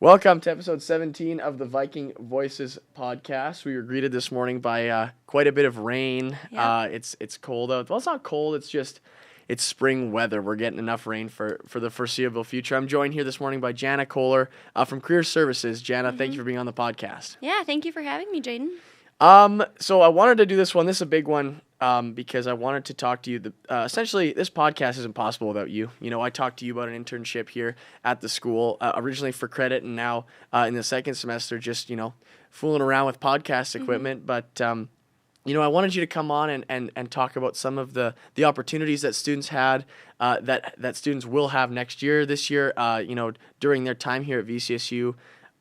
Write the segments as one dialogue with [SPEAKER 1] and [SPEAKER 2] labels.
[SPEAKER 1] Welcome to episode 17 of the Viking Voices podcast. We were greeted this morning by quite a bit of rain.
[SPEAKER 2] Yeah.
[SPEAKER 1] It's cold out. Well, it's not cold. It's spring weather. We're getting enough rain for the foreseeable future. I'm joined here this morning by Janna Kohler from Career Services. Janna, thank you for being on the podcast.
[SPEAKER 2] Yeah, thank you for having me, Jaden.
[SPEAKER 1] So I wanted to do this one. This is a big one because I wanted to talk to you. Essentially, this podcast isn't possible without you. You know, I talked to you about an internship here at the school, originally for credit, and now in the second semester, just, fooling around with podcast equipment. But, I wanted you to come on and talk about some of the opportunities that students had, that students will have this year, during their time here at VCSU.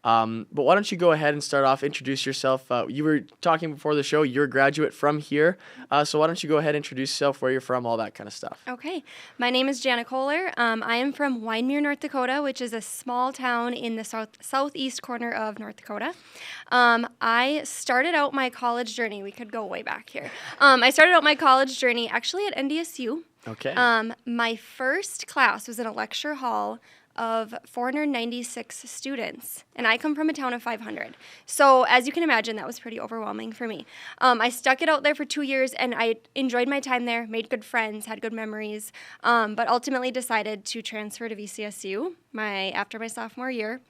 [SPEAKER 1] But why don't you go ahead and start off, introduce yourself. You were talking before the show, you're a graduate from here. So why don't you go ahead and introduce yourself, where you're from, all that kind of stuff.
[SPEAKER 2] Okay. My name is Janna Kohler. I am from Wyndmere, North Dakota, which is a small town in the southeast corner of North Dakota. I started out my college journey. We could go way back here. I started out my college journey actually at NDSU.
[SPEAKER 1] Okay.
[SPEAKER 2] My first class was in a lecture hall of 496 students, and I come from a town of 500. So as you can imagine, that was pretty overwhelming for me. I stuck it out there for 2 years, and I enjoyed my time there, made good friends, had good memories, but ultimately decided to transfer to VCSU after my sophomore year.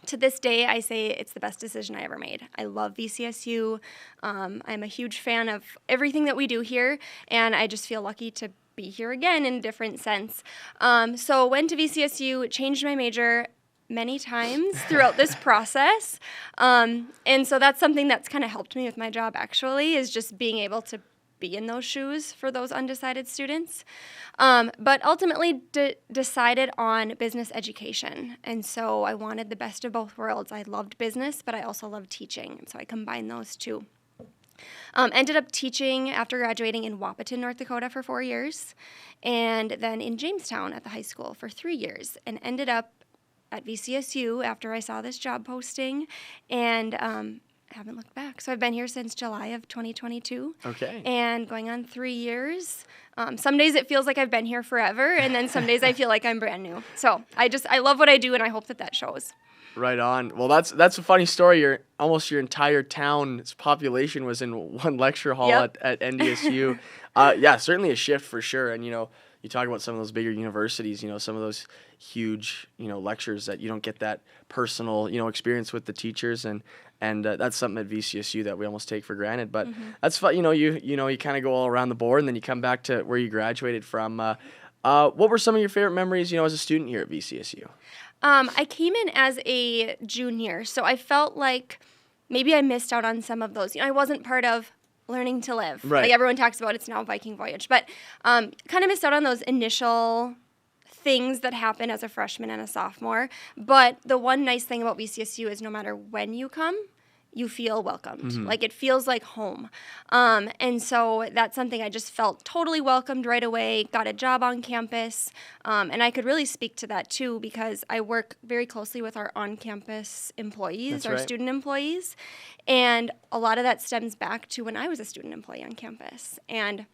[SPEAKER 2] To this day, I say it's the best decision I ever made. I love VCSU. I'm a huge fan of everything that we do here, and I just feel lucky to be here again in a different sense. So went to VCSU, changed my major many times throughout this process. And so that's something that's kind of helped me with my job, actually, is just being able to be in those shoes for those undecided students. But ultimately decided on business education. And so I wanted the best of both worlds. I loved business, but I also loved teaching. So I combined those two. Ended up teaching after graduating in Wahpeton, North Dakota for 4 years, and then in Jamestown at the high school for 3 years, and ended up at VCSU after I saw this job posting, and haven't looked back. So I've been here since July of 2022.
[SPEAKER 1] Okay.
[SPEAKER 2] And going on 3 years. Some days it feels like I've been here forever, and then some days I feel like I'm brand new. So I love what I do, and I hope that shows.
[SPEAKER 1] Right on. Well, that's a funny story. Almost your entire town's population was in one lecture hall at NDSU. Certainly a shift for sure. And, you talk about some of those bigger universities, some of those huge, lectures that you don't get that personal, experience with the teachers. And that's something at VCSU that we almost take for granted. But that's fun. You kind of go all around the board, and then you come back to where you graduated from. What were some of your favorite memories, as a student here at VCSU?
[SPEAKER 2] I came in as a junior, so I felt like maybe I missed out on some of those. I wasn't part of Learning to Live.
[SPEAKER 1] Right.
[SPEAKER 2] Like everyone talks about, it's now Viking Voyage. But kind of missed out on those initial things that happen as a freshman and a sophomore. But the one nice thing about VCSU is no matter when you come, you feel welcomed. Like it feels like home. And so that's something I just felt totally welcomed right away, got a job on campus. And I could really speak to that too, because I work very closely with our on-campus employees,
[SPEAKER 1] That's
[SPEAKER 2] our
[SPEAKER 1] right.
[SPEAKER 2] student employees. And a lot of that stems back to when I was a student employee on campus. And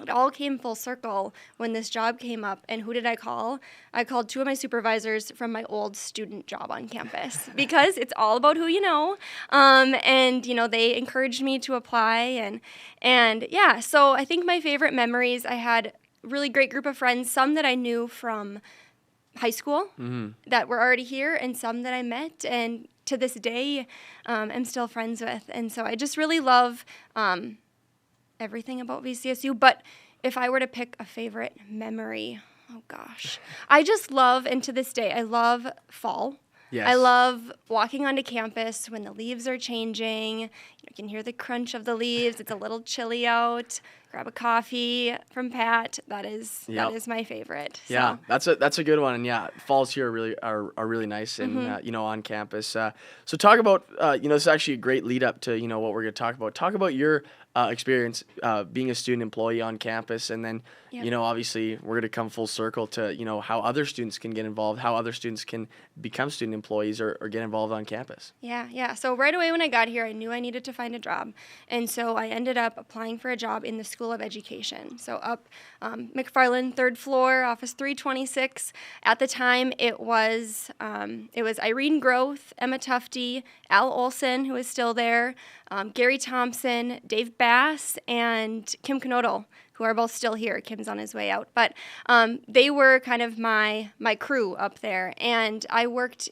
[SPEAKER 2] it all came full circle when this job came up. And who did I call? I called 2 of my supervisors from my old student job on campus because it's all about who you know. And they encouraged me to apply. And yeah, so I think my favorite memories, I had a really great group of friends, some that I knew from high school that were already here, and some that I met and to this day am still friends with. And so I just really love everything about VCSU. But if I were to pick a favorite memory, oh gosh, I just love, and to this day, I love fall.
[SPEAKER 1] Yes.
[SPEAKER 2] I love walking onto campus when the leaves are changing. You can hear the crunch of the leaves. It's a little chilly out. Grab a coffee from Pat. That is my favorite. So.
[SPEAKER 1] Yeah, that's a good one. And yeah, falls here are really nice and on campus. So talk about this is actually a great lead up to what we're going to talk about. Talk about your experience being a student employee on campus, and then
[SPEAKER 2] Yep.
[SPEAKER 1] you know, obviously we're going to come full circle to, you know, how other students can get involved, how other students can become student employees or get involved on campus.
[SPEAKER 2] Yeah. So right away when I got here, I knew I needed to find a job. And so I ended up applying for a job in the School of Education. So up McFarland, 3rd floor, office 326. At the time, it was Irene Groth, Emma Tufte, Al Olson, who is still there, Gary Thompson, Dave Bass, and Kim Knodel, who are both still here. Kim's on his way out. But they were kind of my crew up there. And I worked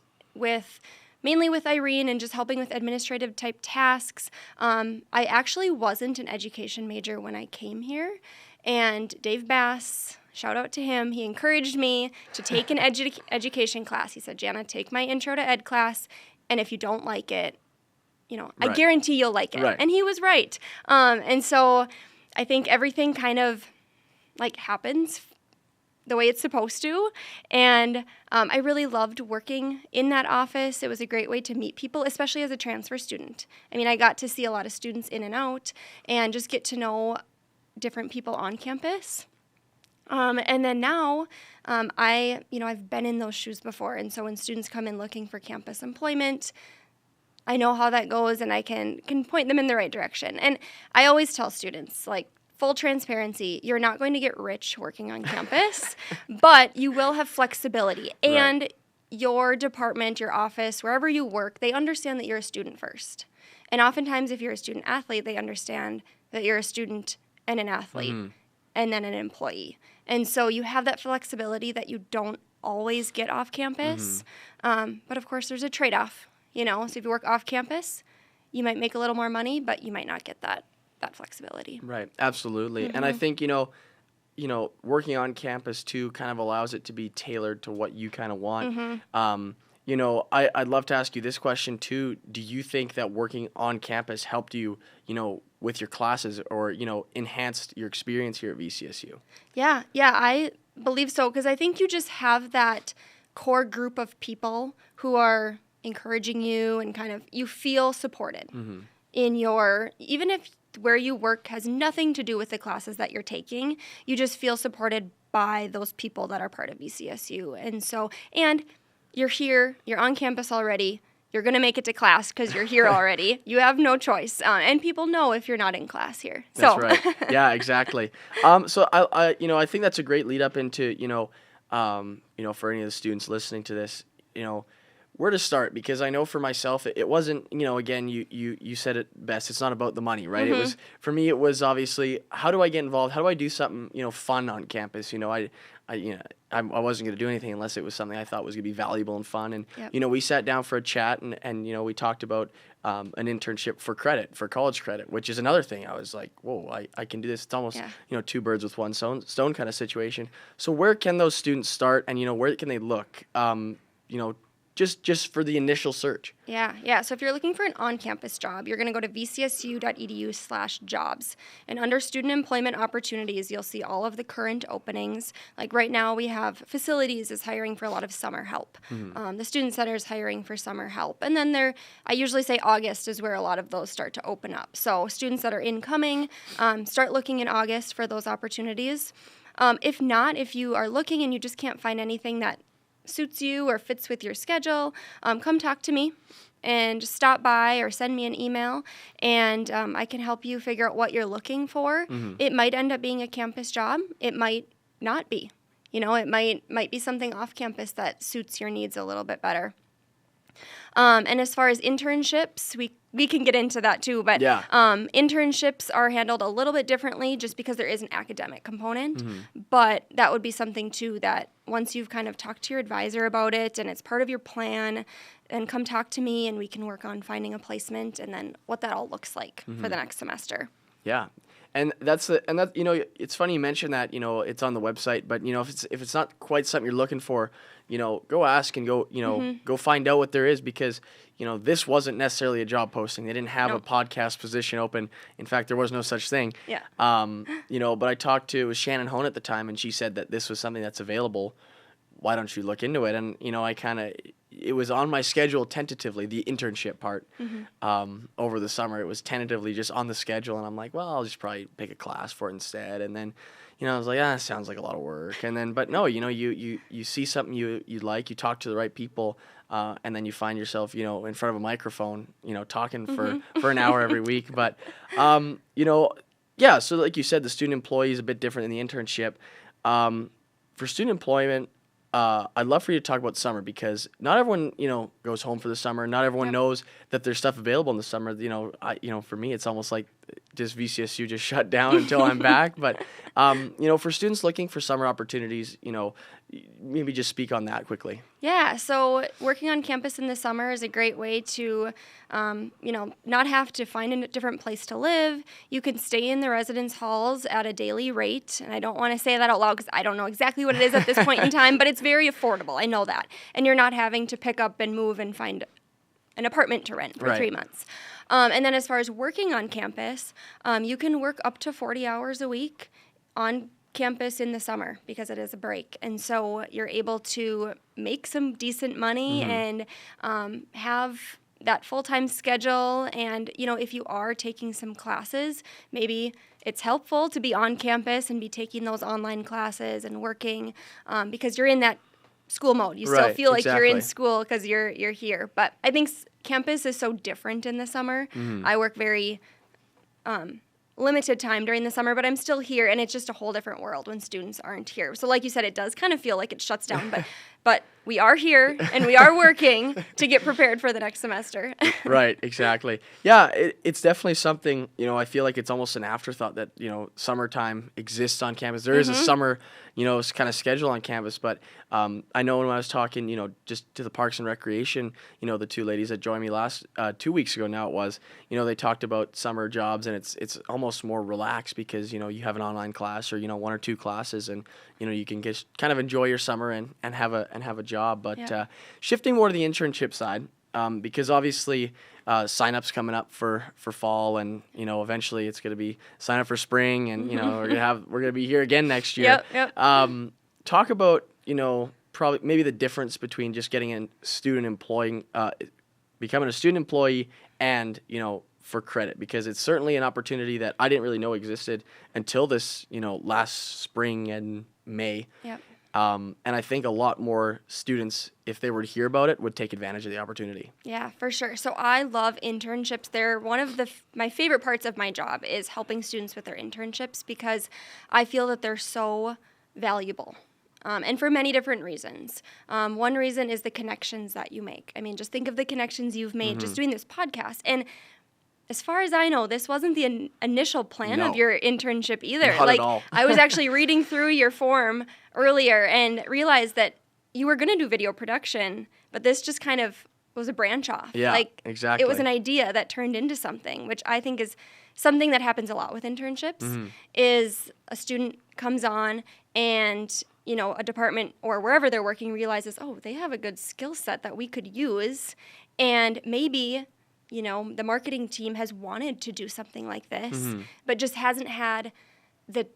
[SPEAKER 2] mainly with Irene and just helping with administrative type tasks. I actually wasn't an education major when I came here. And Dave Bass, shout out to him, he encouraged me to take an education class. He said, Janna, take my intro to ed class. And if you don't like it, you know, I guarantee you'll like it.
[SPEAKER 1] Right.
[SPEAKER 2] And he was right. And so I think everything kind of like happens the way it's supposed to. And I really loved working in that office. It was a great way to meet people, especially as a transfer student. I mean, I got to see a lot of students in and out and just get to know different people on campus. And then now, I've been in those shoes before. And so when students come in looking for campus employment, I know how that goes and I can point them in the right direction. And I always tell students, like, full transparency, you're not going to get rich working on campus, but you will have flexibility. And your department, your office, wherever you work, they understand that you're a student first. And oftentimes, if you're a student athlete, they understand that you're a student and an athlete and then an employee. And so you have that flexibility that you don't always get off campus. But of course, there's a trade-off, you know. So if you work off campus, you might make a little more money, but you might not get that flexibility.
[SPEAKER 1] Right, absolutely. And I think, you know, working on campus too kind of allows it to be tailored to what you kind of want. You know, I'd love to ask you this question too. Do you think that working on campus helped you, you know, with your classes or, you know, enhanced your experience here at VCSU?
[SPEAKER 2] Yeah, I believe so, because I think you just have that core group of people who are encouraging you and kind of you feel supported in your, even if where you work has nothing to do with the classes that you're taking, you just feel supported by those people that are part of VCSU. And so, and you're here, you're on campus already, you're going to make it to class because you're here already. You have no choice. And people know if you're not in class here.
[SPEAKER 1] That's right. Yeah, exactly. So I think that's a great lead up into, for any of the students listening to this, you know, where to start, because I know for myself, it wasn't, you know, again, you said it best. It's not about the money, right? It was, for me, it was obviously, how do I get involved? How do I do something, you know, fun on campus? You know, I wasn't going to do anything unless it was something I thought was going to be valuable and fun. And, you know, we sat down for a chat and you know, we talked about an internship for college credit, which is another thing. I was like, whoa, I can do this. It's almost, you know, two birds with one stone kind of situation. So where can those students start, and, you know, where can they look, you know, just for the initial search?
[SPEAKER 2] Yeah. So if you're looking for an on-campus job, you're going to go to vcsu.edu/jobs. And under student employment opportunities, you'll see all of the current openings. Like right now, we have facilities is hiring for a lot of summer help. The student center is hiring for summer help. And then I usually say August is where a lot of those start to open up. So students that are incoming, start looking in August for those opportunities. If not, if you are looking and you just can't find anything that suits you or fits with your schedule, come talk to me and just stop by or send me an email, and I can help you figure out what you're looking for. It might end up being a campus job. It might not be. You know, it might be something off campus that suits your needs a little bit better. And as far as internships, we can get into that too, but internships are handled a little bit differently just because there is an academic component, but that would be something too that once you've kind of talked to your advisor about it and it's part of your plan, and come talk to me and we can work on finding a placement and then what that all looks like for the next semester.
[SPEAKER 1] Yeah. And you know, it's funny you mentioned that, you know, it's on the website, but, you know, if it's not quite something you're looking for, you know, go ask and go, you know, go find out what there is, because, you know, this wasn't necessarily a job posting. They didn't have a podcast position open. In fact, there was no such thing.
[SPEAKER 2] Yeah.
[SPEAKER 1] You know, but I talked to Shannon Hone at the time, and she said that this was something that's available. Why don't you look into it? And, you know, I kind of, it was on my schedule tentatively, the internship part. Over the summer, it was tentatively just on the schedule, and I'm like, well, I'll just probably pick a class for it instead. And then, I was like, it sounds like a lot of work. And then, but no, you see something you like, you talk to the right people, and then you find yourself, in front of a microphone, talking for an hour every week. But, yeah, so like you said, the student employee is a bit different than the internship. For student employment, I'd love for you to talk about summer, because not everyone, goes home for the summer. Not everyone knows that there's stuff available in the summer. For me, it's almost like just VCSU just shut down until I'm back. But, for students looking for summer opportunities, maybe just speak on that quickly.
[SPEAKER 2] Yeah, so working on campus in the summer is a great way to, not have to find a different place to live. You can stay in the residence halls at a daily rate. And I don't want to say that out loud because I don't know exactly what it is at this point in time, but it's very affordable. I know that. And you're not having to pick up and move and find an apartment to rent for 3 months. And then as far as working on campus, you can work up to 40 hours a week on campus in the summer because it is a break. And so you're able to make some decent money and have that full-time schedule. And, if you are taking some classes, maybe it's helpful to be on campus and be taking those online classes and working because you're in that school mode. You still feel like you're in school because you're here. But I think campus is so different in the summer. I work very limited time during the summer, but I'm still here, and it's just a whole different world when students aren't here. So like you said, it does kind of feel like it shuts down, but we are here, and we are working to get prepared for the next semester.
[SPEAKER 1] Right, exactly. Yeah, it's definitely something, I feel like it's almost an afterthought that, summertime exists on campus. There is a summer, kind of schedule on campus, but I know when I was talking, just to the Parks and Recreation, the two ladies that joined me last 2 weeks ago now it was, they talked about summer jobs, and it's almost more relaxed because, you have an online class or, 1 or 2 classes, and, you can just kind of enjoy your summer and have a job. But shifting more to the internship side, because obviously sign-ups coming up for fall, and eventually it's going to be sign up for spring, and we're gonna be here again next year.
[SPEAKER 2] Yep.
[SPEAKER 1] Talk about probably maybe the difference between just getting a student employing, becoming a student employee, and for credit, because it's certainly an opportunity that I didn't really know existed until this last spring and May.
[SPEAKER 2] Yep.
[SPEAKER 1] And I think a lot more students, if they were to hear about it, would take advantage of the opportunity.
[SPEAKER 2] Yeah, for sure. So I love internships. They're one of my favorite parts of my job is helping students with their internships because I feel that they're so valuable. And for many different reasons. One reason is the connections that you make. I mean, just think of the connections you've made just doing this podcast. And as far as I know, this wasn't the initial plan of your internship either.
[SPEAKER 1] Not at all.
[SPEAKER 2] I was actually reading through your form earlier and realized that you were going to do video production, but this just kind of was a branch off.
[SPEAKER 1] Yeah, exactly.
[SPEAKER 2] It was an idea that turned into something, which I think is something that happens a lot with internships, is a student comes on and, a department or wherever they're working realizes, oh, they have a good skill set that we could use, and maybe the marketing team has wanted to do something like this, but just hasn't had the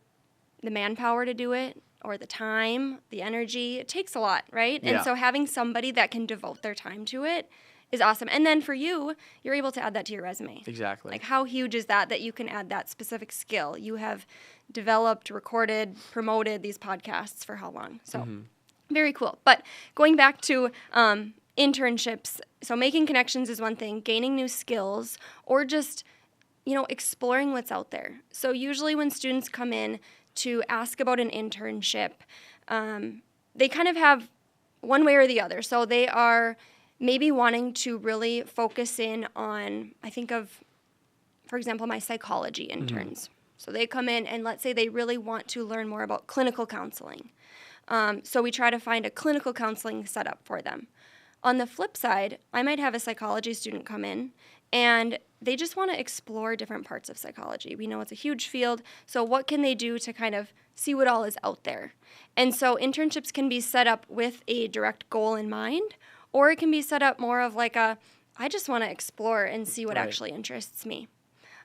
[SPEAKER 2] manpower to do it or the time, the energy. It takes a lot, right?
[SPEAKER 1] Yeah.
[SPEAKER 2] And so having somebody that can devote their time to it is awesome. And then for you, you're able to add that to your resume.
[SPEAKER 1] Exactly.
[SPEAKER 2] Like how huge is that you can add that specific skill? You have developed, recorded, promoted these podcasts for how long? So very cool. But going back to internships, so making connections is one thing, gaining new skills, or just, exploring what's out there. So usually when students come in to ask about an internship, they kind of have one way or the other. So they are maybe wanting to really focus in on, I think of, for example, my psychology interns. So they come in and let's say they really want to learn more about clinical counseling. So we try to find a clinical counseling setup for them. On the flip side, I might have a psychology student come in and they just want to explore different parts of psychology. We know it's a huge field, so what can they do to kind of see what all is out there? And so internships can be set up with a direct goal in mind, or it can be set up more of like I just want to explore and see what actually interests me.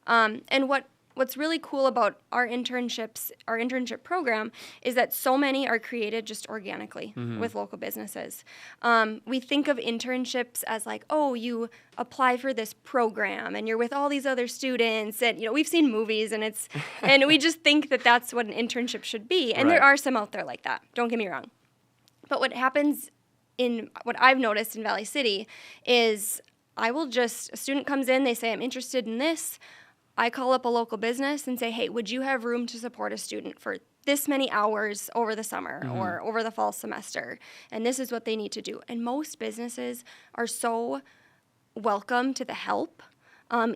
[SPEAKER 2] And what what's really cool about our internship program is that so many are created just organically with local businesses. We think of internships as like, oh, you apply for this program and you're with all these other students, and we've seen movies and and we just think that that's what an internship should be. And there are some out there like that. Don't get me wrong. But what happens in what I've noticed in Valley City is a student comes in, they say, I'm interested in this. I call up a local business and say, hey, would you have room to support a student for this many hours over the summer or over the fall semester? And this is what they need to do. And most businesses are so welcome to the help.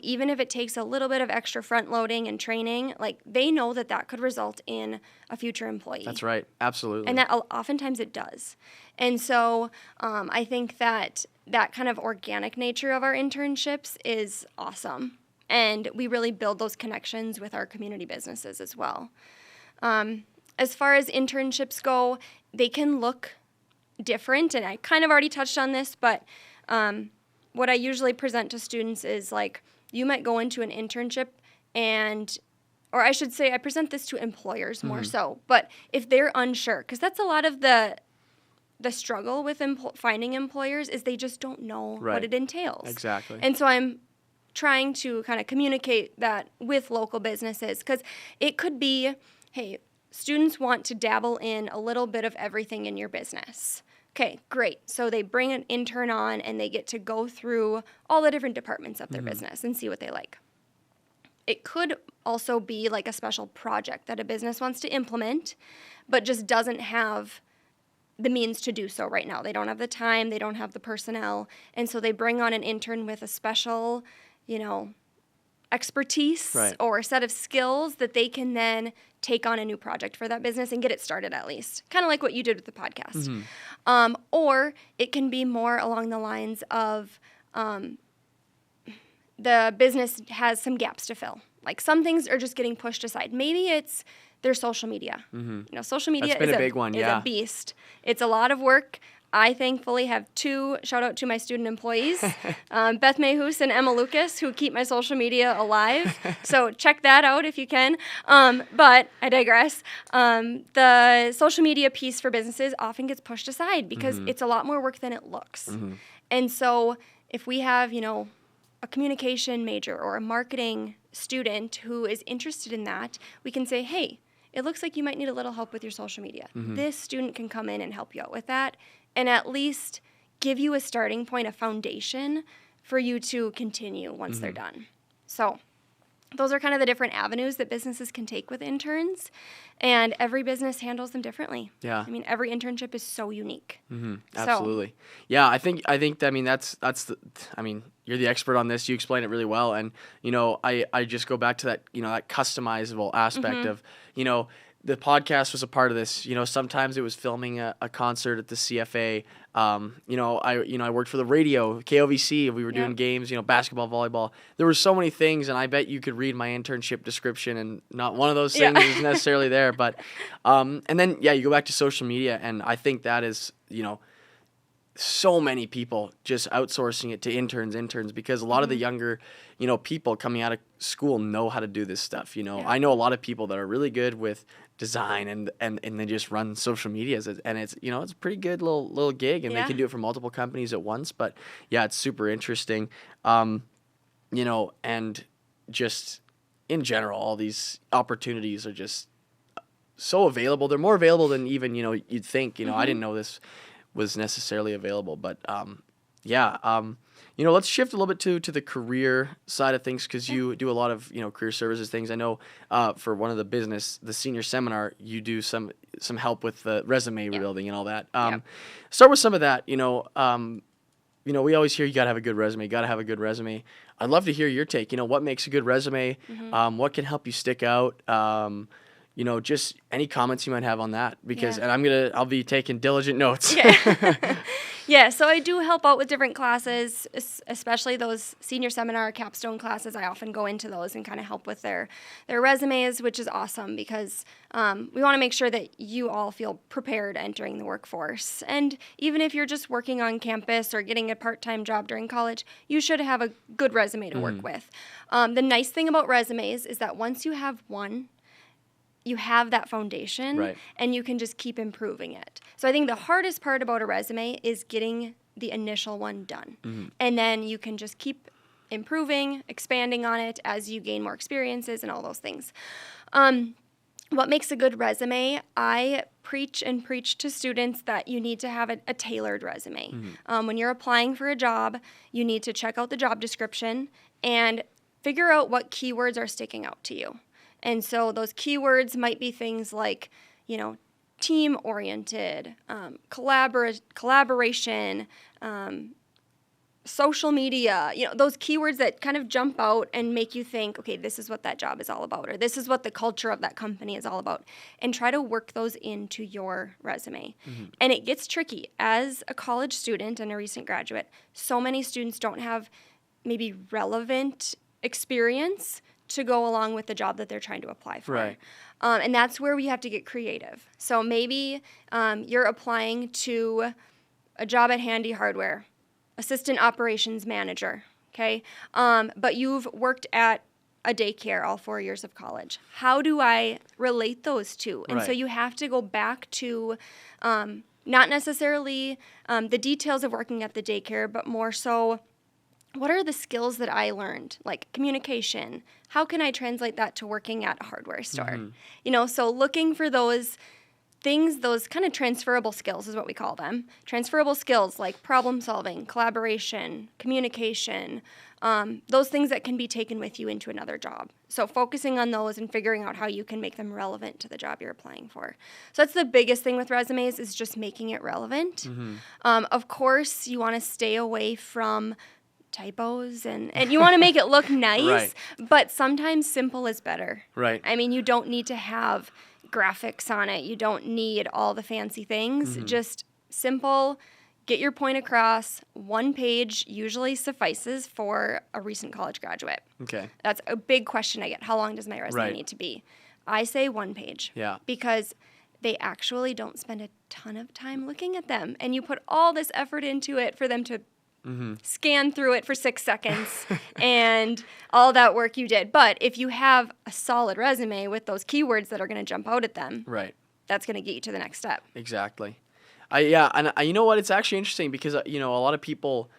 [SPEAKER 2] Even if it takes a little bit of extra front loading and training, like they know that could result in a future employee.
[SPEAKER 1] That's right. Absolutely.
[SPEAKER 2] And that oftentimes it does. And so I think that kind of organic nature of our internships is awesome. And we really build those connections with our community businesses as well. As far as internships go, they can look different. And I kind of already touched on this, but what I usually present to students is like, you might go into an internship or I should say I present this to employers more so, but if they're unsure, because that's a lot of the struggle with finding employers is they just don't know what it entails.
[SPEAKER 1] Exactly.
[SPEAKER 2] And so I'm trying to kind of communicate that with local businesses, because it could be, hey, students want to dabble in a little bit of everything in your business. Okay, great. So they bring an intern on and they get to go through all the different departments of their business and see what they like. It could also be like a special project that a business wants to implement, but just doesn't have the means to do so right now. They don't have the time, they don't have the personnel, and so they bring on an intern with a special, expertise or a set of skills that they can then take on a new project for that business and get it started at least. Kind of like what you did with the podcast. Or it can be more along the lines of the business has some gaps to fill. Like some things are just getting pushed aside. Maybe it's their social media. Social media is a beast. It's a lot of work. I thankfully have two, shout out to my student employees, Beth Mayhus and Emma Lucas, who keep my social media alive. So check that out if you can. But I digress. The social media piece for businesses often gets pushed aside because it's a lot more work than it looks. And so if we have, a communication major or a marketing student who is interested in that, we can say, hey, it looks like you might need a little help with your social media. This student can come in and help you out with that, and at least give you a starting point, a foundation for you to continue once they're done. So those are kind of the different avenues that businesses can take with interns, and every business handles them differently.
[SPEAKER 1] Yeah.
[SPEAKER 2] I mean, every internship is so unique.
[SPEAKER 1] Absolutely. Yeah, I think you're the expert on this. You explain it really well, and I just go back to that that customizable aspect of the podcast was a part of this. Sometimes it was filming a concert at the CFA. I worked for the radio, KOVC. We were doing games, basketball, volleyball. There were so many things, and I bet you could read my internship description, and not one of those things is necessarily there. But, and then you go back to social media, and I think that is, so many people just outsourcing it to interns because a lot of the younger, people coming out of school know how to do this stuff. I know a lot of people that are really good with design and they just run social medias, and it's it's a pretty good little gig, and they can do it for multiple companies at once. But it's super interesting, and just in general, all these opportunities are just so available. They're more available than even you'd think. I didn't know this was necessarily available, but let's shift a little bit to the career side of things, because you do a lot of career services things. I know for one of the senior seminar, you do some help with the resume rebuilding and all that. Start with some of that. We always hear you gotta have a good resume. I'd love to hear your take. What makes a good resume? What can help you stick out? Just any comments you might have on that, because and I'll be taking diligent notes.
[SPEAKER 2] Yeah, so I do help out with different classes, especially those senior seminar capstone classes. I often go into those and kind of help with their resumes, which is awesome because we want to make sure that you all feel prepared entering the workforce. And even if you're just working on campus or getting a part-time job during college, you should have a good resume to work with. The nice thing about resumes is that once you have one, you have that foundation and you can just keep improving it. So I think the hardest part about a resume is getting the initial one done. And then you can just keep improving, expanding on it as you gain more experiences and all those things. What makes a good resume? I preach to students that you need to have a tailored resume. When you're applying for a job, you need to check out the job description and figure out what keywords are sticking out to you. And so those keywords might be things like, team-oriented, collaboration, social media, those keywords that kind of jump out and make you think, okay, this is what that job is all about, or this is what the culture of that company is all about, and try to work those into your resume. And it gets tricky. As a college student and a recent graduate, so many students don't have maybe relevant experience to go along with the job that they're trying to apply for. And that's where we have to get creative. So maybe you're applying to a job at Handy Hardware, assistant operations manager, okay? But you've worked at a daycare all 4 years of college. How do I relate those two? And so you have to go back to not necessarily the details of working at the daycare, but more so, what are the skills that I learned, like communication? How can I translate that to working at a hardware store? So looking for those things, those kind of transferable skills is what we call them. Transferable skills like problem solving, collaboration, communication, those things that can be taken with you into another job. So focusing on those and figuring out how you can make them relevant to the job you're applying for. So that's the biggest thing with resumes, is just making it relevant. Of course, you want to stay away from typos and you want to make it look nice, but sometimes simple is better. I mean, you don't need to have graphics on it. You don't need all the fancy things. Just simple, get your point across. One page usually suffices for a recent college graduate. That's a big question I get. How long does my resume need to be? I say 1 page. Because they actually don't spend a ton of time looking at them. And you put all this effort into it for them to scan through it for 6 seconds and all that work you did. But if you have a solid resume with those keywords that are going to jump out at them, that's going to get you to the next step.
[SPEAKER 1] Exactly. And you know what? It's actually interesting because, a lot of people,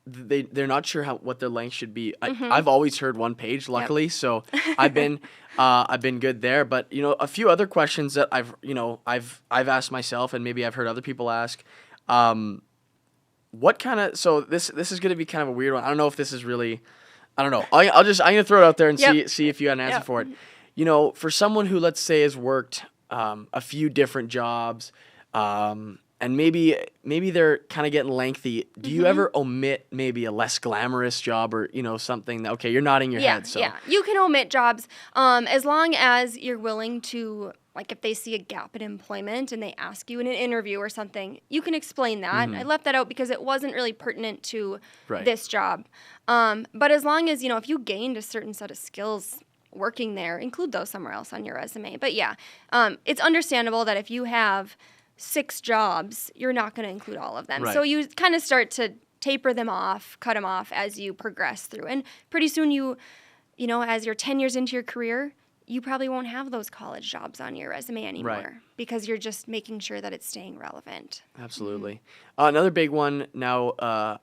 [SPEAKER 1] they're not sure what their length should be. I've always heard 1 page, luckily, so I've been good there. But, a few other questions that I've asked myself and maybe I've heard other people ask. What kind of, so this is going to be kind of a weird one. I don't know if this is really, I don't know. I'm going to throw it out there and see if you had an answer for it. For someone who, let's say, has worked a few different jobs, and maybe they're kind of getting lengthy. Do you ever omit maybe a less glamorous job or, something that, okay, you're nodding your head. So.
[SPEAKER 2] Yeah, you can omit jobs as long as you're willing to, like if they see a gap in employment and they ask you in an interview or something, you can explain that. I left that out because it wasn't really pertinent to this job. But as long as, if you gained a certain set of skills working there, include those somewhere else on your resume. But yeah, it's understandable that if you have 6 jobs, you're not going to include all of them. So you kind of start to taper them off, cut them off as you progress through. And pretty soon as you're 10 years into your career, you probably won't have those college jobs on your resume anymore because you're just making sure that it's staying relevant.
[SPEAKER 1] Absolutely. Another big one now,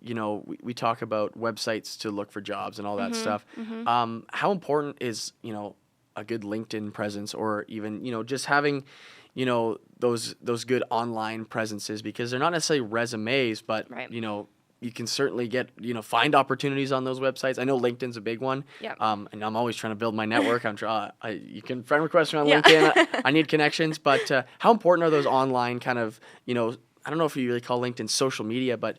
[SPEAKER 1] we talk about websites to look for jobs and all that stuff. How important is, a good LinkedIn presence or even, just having, those good online presences, because they're not necessarily resumes, but, you can certainly get, find opportunities on those websites. I know LinkedIn's a big one. And I'm always trying to build my network. You can friend request me on LinkedIn. I need connections. But how important are those online kind of, I don't know if you really call LinkedIn social media, but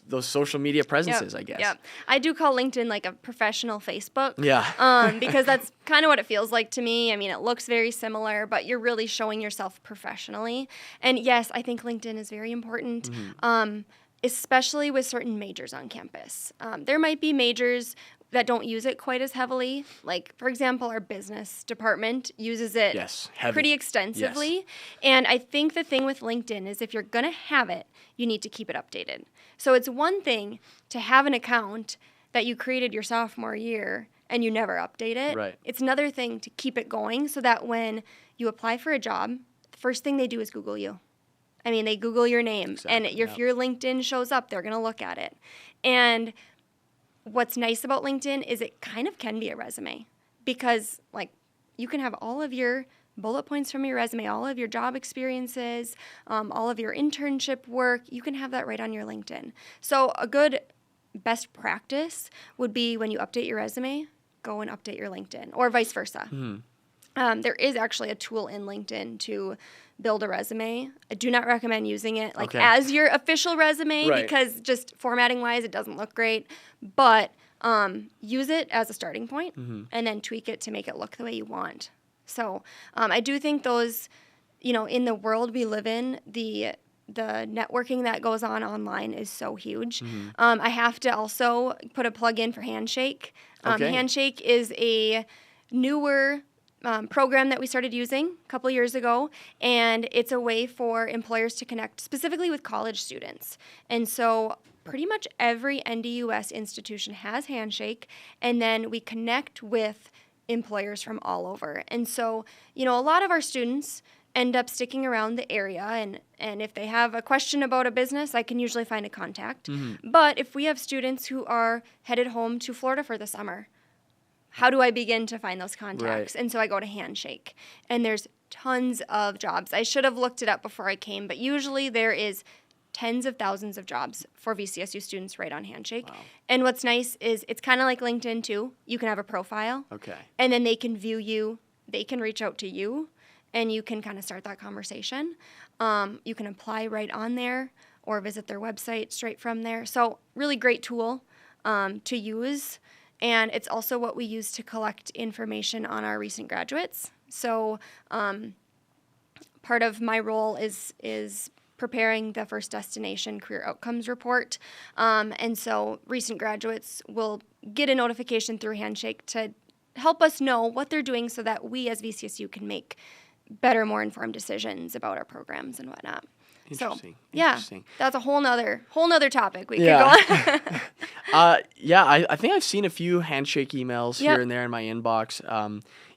[SPEAKER 1] those social media presences, I guess.
[SPEAKER 2] Yeah, I do call LinkedIn like a professional Facebook.
[SPEAKER 1] Yeah.
[SPEAKER 2] Because that's kind of what it feels like to me. I mean, it looks very similar, but you're really showing yourself professionally. And yes, I think LinkedIn is very important. Especially with certain majors on campus. There might be majors that don't use it quite as heavily. Like, for example, our business department uses it pretty extensively.
[SPEAKER 1] Yes.
[SPEAKER 2] And I think the thing with LinkedIn is if you're going to have it, you need to keep it updated. So it's one thing to have an account that you created your sophomore year and you never update it.
[SPEAKER 1] Right.
[SPEAKER 2] It's another thing to keep it going so that when you apply for a job, the first thing they do is Google you. I mean, they Google your name,
[SPEAKER 1] Exactly,
[SPEAKER 2] and if your LinkedIn shows up, they're going to look at it. And what's nice about LinkedIn is it kind of can be a resume because, like, you can have all of your bullet points from your resume, all of your job experiences, all of your internship work. You can have that right on your LinkedIn. So a good best practice would be when you update your resume, go and update your LinkedIn, or vice versa. There is actually a tool in LinkedIn to build a resume. I do not recommend using it as your official resume because just formatting wise, it doesn't look great. But use it as a starting point and then tweak it to make it look the way you want. So I do think those, in the world we live in, the networking that goes on online is so huge. I have to also put a plug in for Handshake. Handshake is a newer program that we started using a couple years ago, and it's a way for employers to connect specifically with college students. And so pretty much every NDUS institution has Handshake, and then we connect with employers from all over. And so, a lot of our students end up sticking around the area, and if they have a question about a business, I can usually find a contact. But if we have students who are headed home to Florida for the summer, how do I begin to find those contacts? And so I go to Handshake, and there's tons of jobs. I should have looked it up before I came, but usually there is tens of thousands of jobs for VCSU students right on Handshake.
[SPEAKER 1] Wow.
[SPEAKER 2] And what's nice is it's kind of like LinkedIn too. You can have a profile. And then they can view you. They can reach out to you, and you can kind of start that conversation. You can apply right on there or visit their website straight from there. So really great tool to use. And it's also what we use to collect information on our recent graduates. So part of my role is preparing the First Destination Career Outcomes Report. And so recent graduates will get a notification through Handshake to help us know what they're doing so that we as VCSU can make better, more informed decisions about our programs and whatnot.
[SPEAKER 1] Interesting.
[SPEAKER 2] That's a whole nother topic we could go on.
[SPEAKER 1] I think I've seen a few Handshake emails here and there in my inbox.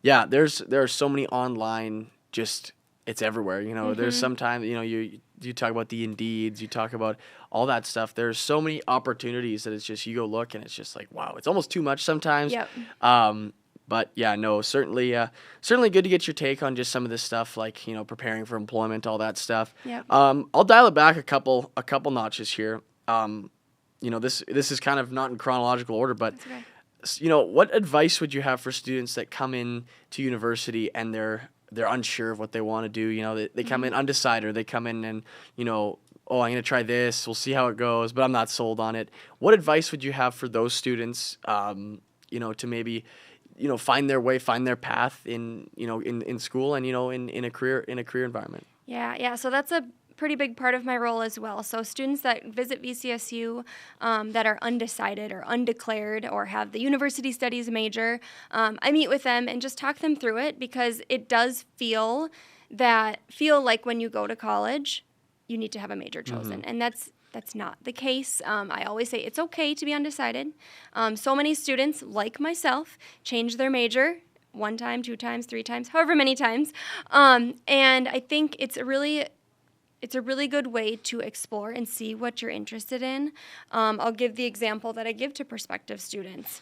[SPEAKER 1] There are so many online, just it's everywhere. There's sometimes you talk about the Indeeds, you talk about all that stuff. There's so many opportunities that it's just you go look and it's just like wow, it's almost too much sometimes. But yeah, no, certainly good to get your take on just some of this stuff, like preparing for employment, all that stuff. I'll dial it back a couple notches here. This is kind of not in chronological order, but what advice would you have for students that come in to university and they're unsure of what they want to do? They come in undecided. They come in and I'm going to try this. We'll see how it goes, but I'm not sold on it. What advice would you have for those students? To maybe find their way, find their path in school and in a career environment.
[SPEAKER 2] So that's a pretty big part of my role as well. So students that visit VCSU that are undecided or undeclared or have the university studies major, I meet with them and just talk them through it because it does feel like when you go to college, you need to have a major chosen, and that's not the case. I always say it's okay to be undecided. So many students, like myself, change their major 1 time, 2 times, 3 times, however many times. And I think it's a really good way to explore and see what you're interested in. I'll give the example that I give to prospective students.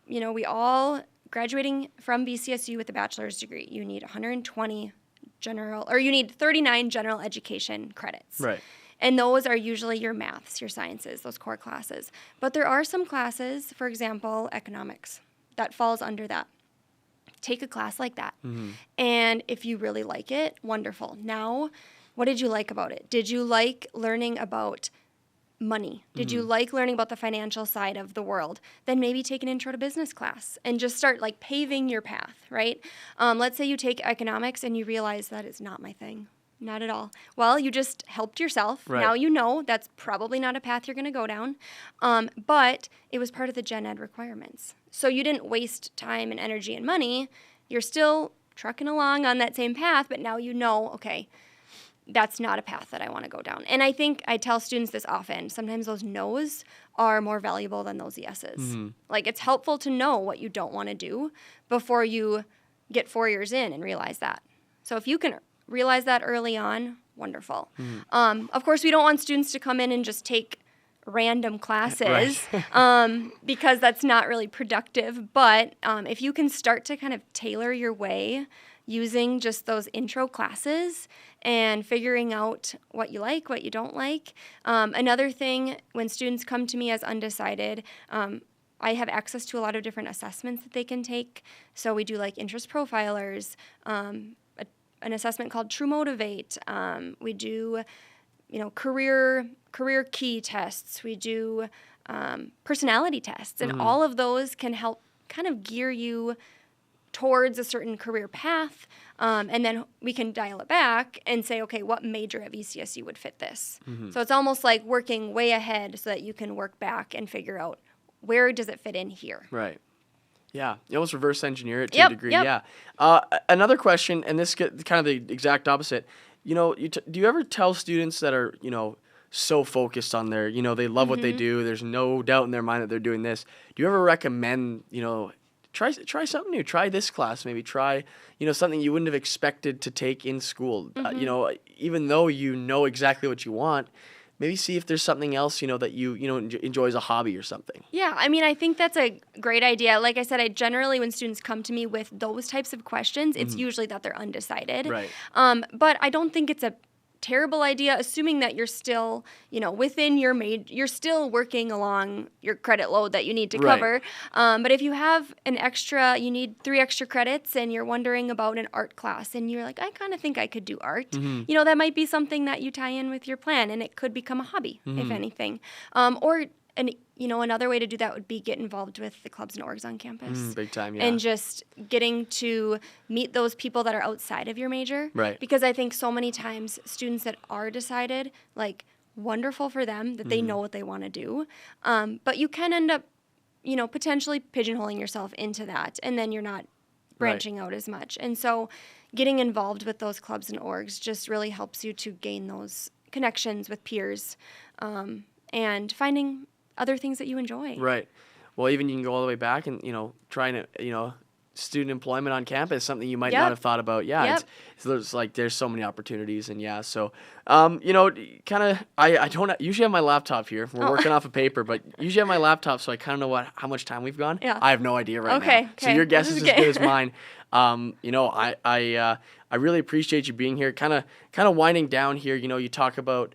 [SPEAKER 2] We all graduating from VCSU with a bachelor's degree, you need 120 you need 39 general education credits.
[SPEAKER 1] Right.
[SPEAKER 2] And those are usually your maths, your sciences, those core classes. But there are some classes, for example, economics, that falls under that. Take a class like that. And if you really like it, wonderful. Now what did you like about it? Did you like learning about money? Did you like learning about the financial side of the world? Then maybe take an intro to business class and just start like paving your path, right? Let's say you take economics and you realize that is not my thing. Not at all. Well, you just helped yourself.
[SPEAKER 1] Right.
[SPEAKER 2] Now you know that's probably not a path you're going to go down. But it was part of the gen ed requirements. So you didn't waste time and energy and money. You're still trucking along on that same path, but now you know, okay, that's not a path that I want to go down. And I think I tell students this often. Sometimes those no's are more valuable than those yeses. Like, it's helpful to know what you don't want to do before you get 4 years in and realize that. So if you can realize that early on, wonderful. Of course, we don't want students to come in and just take random classes because that's not really productive. But if you can start to kind of tailor your way using just those intro classes and figuring out what you like, what you don't like. Another thing, when students come to me as undecided, I have access to a lot of different assessments that they can take. So we do like interest profilers, an assessment called True Motivate. We do, career key tests. We do personality tests, and all of those can help kind of gear you towards a certain career path, and then we can dial it back and say, okay, what major at VCSU would fit this? So it's almost like working way ahead so that you can work back and figure out where does it fit in here.
[SPEAKER 1] Right. Yeah. You almost reverse engineer it to a degree. Yeah. Another question, and this gets kind of the exact opposite. Do you ever tell students that are, so focused on their, they love what they do, there's no doubt in their mind that they're doing this. Do you ever recommend, try something new. Try this class. Maybe try, something you wouldn't have expected to take in school. Even though you know exactly what you want, maybe see if there's something else, that you enjoy as a hobby or something.
[SPEAKER 2] Yeah, I think that's a great idea. Like I said, I generally, when students come to me with those types of questions, it's usually that they're undecided.
[SPEAKER 1] Right.
[SPEAKER 2] But I don't think it's a terrible idea, assuming that you're still, within your you're still working along your credit load that you need to cover. But if you have you need 3 extra credits and you're wondering about an art class and you're like, I kind of think I could do art, that might be something that you tie in with your plan, and it could become a hobby, if anything. Another way to do that would be get involved with the clubs and orgs on campus.
[SPEAKER 1] Big time, yeah.
[SPEAKER 2] And just getting to meet those people that are outside of your major.
[SPEAKER 1] Right.
[SPEAKER 2] Because I think so many times students that are decided, like, wonderful for them that they know what they want to do. But you can end up, potentially pigeonholing yourself into that, and then you're not branching out as much. And so getting involved with those clubs and orgs just really helps you to gain those connections with peers, and finding other things that you enjoy.
[SPEAKER 1] Right. Well, even you can go all the way back and, trying to, student employment on campus, something you might not have thought about. Yeah. There's so many opportunities, and so, I don't usually have my laptop here. We're working off of paper, but usually have my laptop, so I kind of know how much time we've gone.
[SPEAKER 2] Yeah.
[SPEAKER 1] I have no idea now.
[SPEAKER 2] Okay.
[SPEAKER 1] So your guess is as good as mine. I really appreciate you being here. Kind of winding down here. You talk about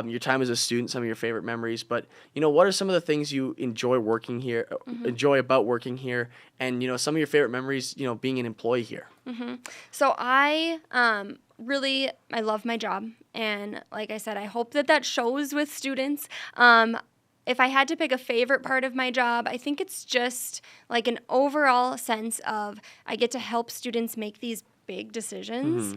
[SPEAKER 1] your time as a student, some of your favorite memories, but what are some of the things you enjoy working here, enjoy about working here, and some of your favorite memories, being an employee here?
[SPEAKER 2] So I love my job, and like I said, I hope that shows with students. If I had to pick a favorite part of my job, I think it's just like an overall sense of I get to help students make these big decisions.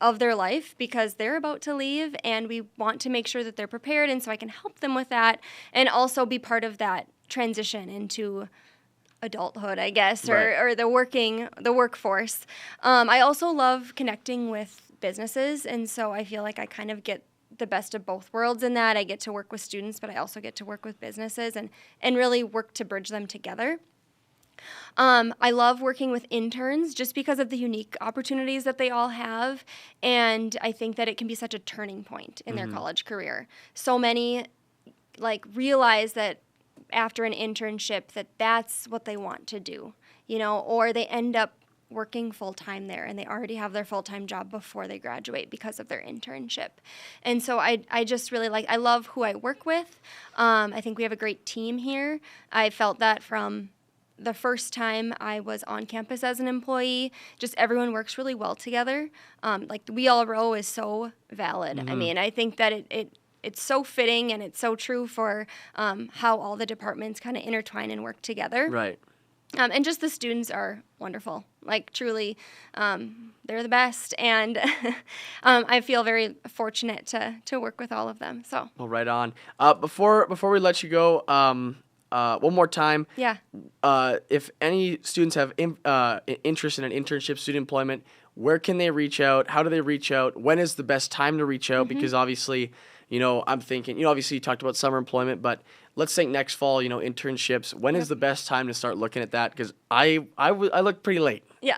[SPEAKER 2] Of their life, because they're about to leave, and we want to make sure that they're prepared, and so I can help them with that, and also be part of that transition into adulthood, I guess, or the workforce. I also love connecting with businesses, and so I feel like I kind of get the best of both worlds in that. I get to work with students, but I also get to work with businesses and really work to bridge them together. I love working with interns just because of the unique opportunities that they all have, and I think that it can be such a turning point in their college career. So many realize that after an internship that's what they want to do, or they end up working full-time there, and they already have their full-time job before they graduate because of their internship. And so I just really I love who I work with. I think we have a great team here. I felt that from the first time I was on campus as an employee, just everyone works really well together. Like the We All Row is so valid. I mean, I think that it's so fitting and it's so true for how all the departments kind of intertwine and work together.
[SPEAKER 1] Right.
[SPEAKER 2] And just the students are wonderful. Like, truly, they're the best. And I feel very fortunate to work with all of them. So.
[SPEAKER 1] Well, right on. Before we let you go, one more time.
[SPEAKER 2] Yeah.
[SPEAKER 1] If any students have interest in an internship, student employment, where can they reach out? How do they reach out? When is the best time to reach out? Because obviously, I'm thinking, obviously you talked about summer employment, but let's think next fall, internships. When is the best time to start looking at that? Because I look pretty late.
[SPEAKER 2] Yeah.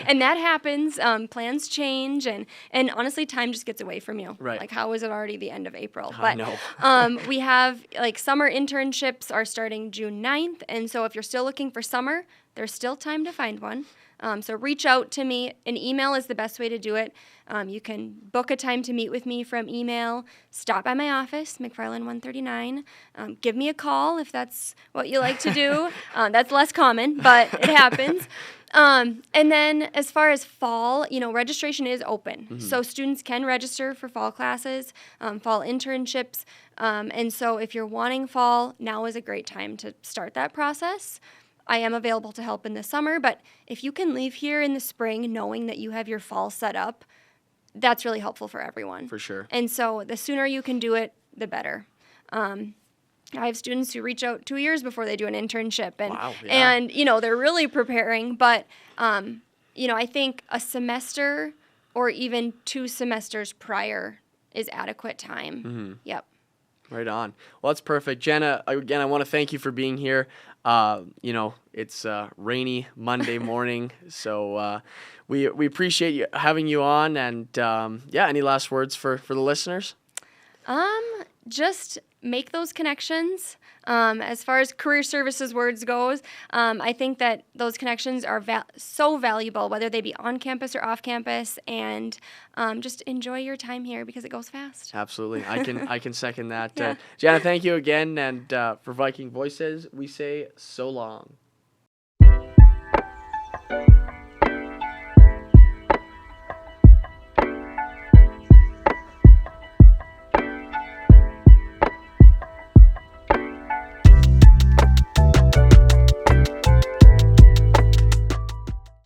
[SPEAKER 2] And that happens. Plans change. And honestly, time just gets away from you.
[SPEAKER 1] Right.
[SPEAKER 2] Like, how is it already the end of April?
[SPEAKER 1] I know.
[SPEAKER 2] We have, summer internships are starting June 9th. And so if you're still looking for summer, there's still time to find one. So reach out to me. An email is the best way to do it. You can book a time to meet with me from email. Stop by my office, McFarland 139. Give me a call if that's what you like to do. That's less common, but it happens. And then as far as fall, registration is open. So students can register for fall classes, fall internships. And so if you're wanting fall, now is a great time to start that process. I am available to help in the summer, but if you can leave here in the spring knowing that you have your fall set up, that's really helpful for everyone.
[SPEAKER 1] For sure.
[SPEAKER 2] And so the sooner you can do it, the better. I have students who reach out 2 years before they do an internship, and
[SPEAKER 1] wow, yeah.
[SPEAKER 2] and they're really preparing. But I think a semester or even 2 semesters prior is adequate time. Yep.
[SPEAKER 1] Right on. Well, that's perfect. Janna, again, I want to thank you for being here. It's a rainy Monday morning, so we appreciate having you on. And any last words for the listeners?
[SPEAKER 2] Just make those connections. As far as career services words goes, I think that those connections are so valuable, whether they be on campus or off campus, and just enjoy your time here because it goes fast.
[SPEAKER 1] Absolutely. I can second that.
[SPEAKER 2] Yeah.
[SPEAKER 1] Janna, thank you again. And for Viking Voices, we say so long.